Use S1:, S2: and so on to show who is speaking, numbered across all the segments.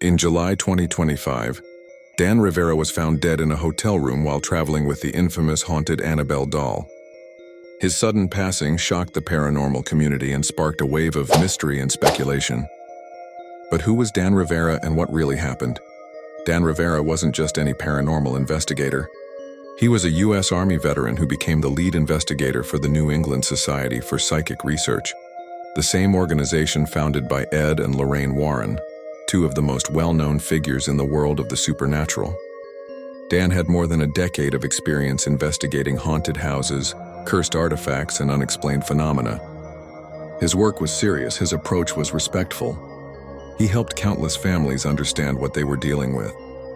S1: In July 2025, Dan Rivera was found dead in a hotel room while traveling with the infamous haunted Annabelle doll. His sudden passing shocked the paranormal community and sparked a wave of mystery and speculation. But who was Dan Rivera and what really happened? Dan Rivera wasn't just any paranormal investigator. He was a U.S. Army veteran who became the lead investigator for the New England Society for Psychic Research, the same organization founded by Ed and Lorraine Warren, two of the most well-known figures in the world of the supernatural. Dan had more than a decade of experience investigating haunted houses, cursed artifacts, and unexplained phenomena. His work was serious, his approach was respectful. He helped countless families understand what they were dealing with,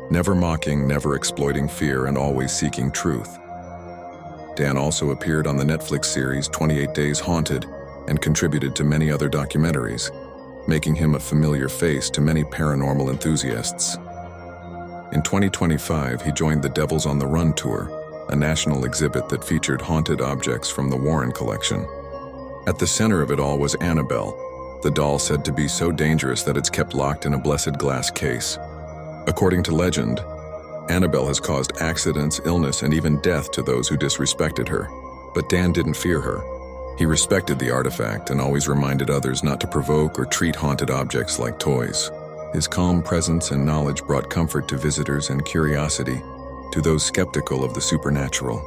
S1: never mocking, never exploiting fear, and always seeking truth. Dan also appeared on the Netflix series 28 Days Haunted and contributed to many other documentaries, making him a familiar face to many paranormal enthusiasts. In 2025, he joined the Devils on the Run tour, a national exhibit that featured haunted objects from the Warren collection. At the center of it all was Annabelle, the doll said to be so dangerous that it's kept locked in a blessed glass case. According to legend, Annabelle has caused accidents, illness, and even death to those who disrespected her. But Dan didn't fear her. He respected the artifact and always reminded others not to provoke or treat haunted objects like toys. His calm presence and knowledge brought comfort to visitors and curiosity to those skeptical of the supernatural.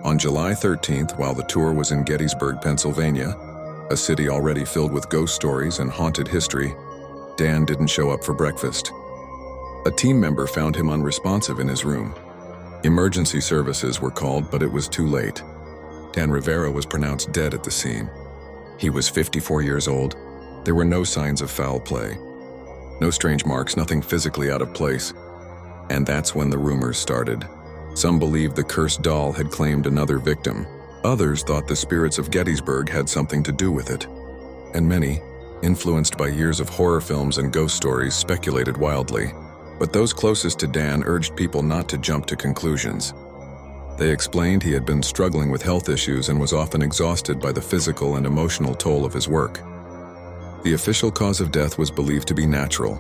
S1: On July 13th, while the tour was in Gettysburg, Pennsylvania, a city already filled with ghost stories and haunted history, Dan didn't show up for breakfast. A team member found him unresponsive in his room. Emergency services were called, but it was too late. Dan Rivera was pronounced dead at the scene. He was 54 years old. There were no signs of foul play. No strange marks, nothing physically out of place. And that's when the rumors started. Some believed the cursed doll had claimed another victim. Others thought the spirits of Gettysburg had something to do with it. And many, influenced by years of horror films and ghost stories, speculated wildly. But those closest to Dan urged people not to jump to conclusions. They explained he had been struggling with health issues and was often exhausted by the physical and emotional toll of his work. The official cause of death was believed to be natural,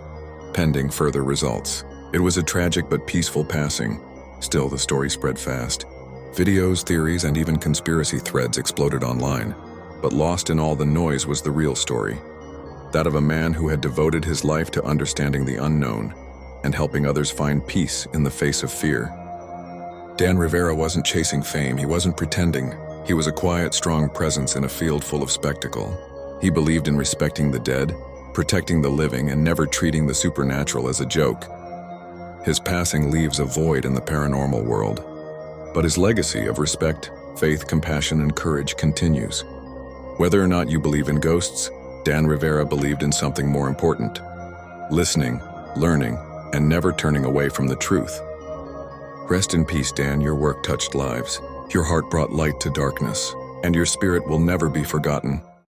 S1: pending further results. It was a tragic but peaceful passing. Still, the story spread fast. Videos, theories, and even conspiracy threads exploded online. But lost in all the noise was the real story. That of a man who had devoted his life to understanding the unknown and helping others find peace in the face of fear. Dan Rivera wasn't chasing fame, he wasn't pretending. He was a quiet, strong presence in a field full of spectacle. He believed in respecting the dead, protecting the living, and never treating the supernatural as a joke. His passing leaves a void in the paranormal world. But his legacy of respect, faith, compassion, and courage continues. Whether or not you believe in ghosts, Dan Rivera believed in something more important: listening, learning, and never turning away from the truth. Rest in peace, Dan. Your work touched lives. Your heart brought light to darkness, and your spirit will never be forgotten.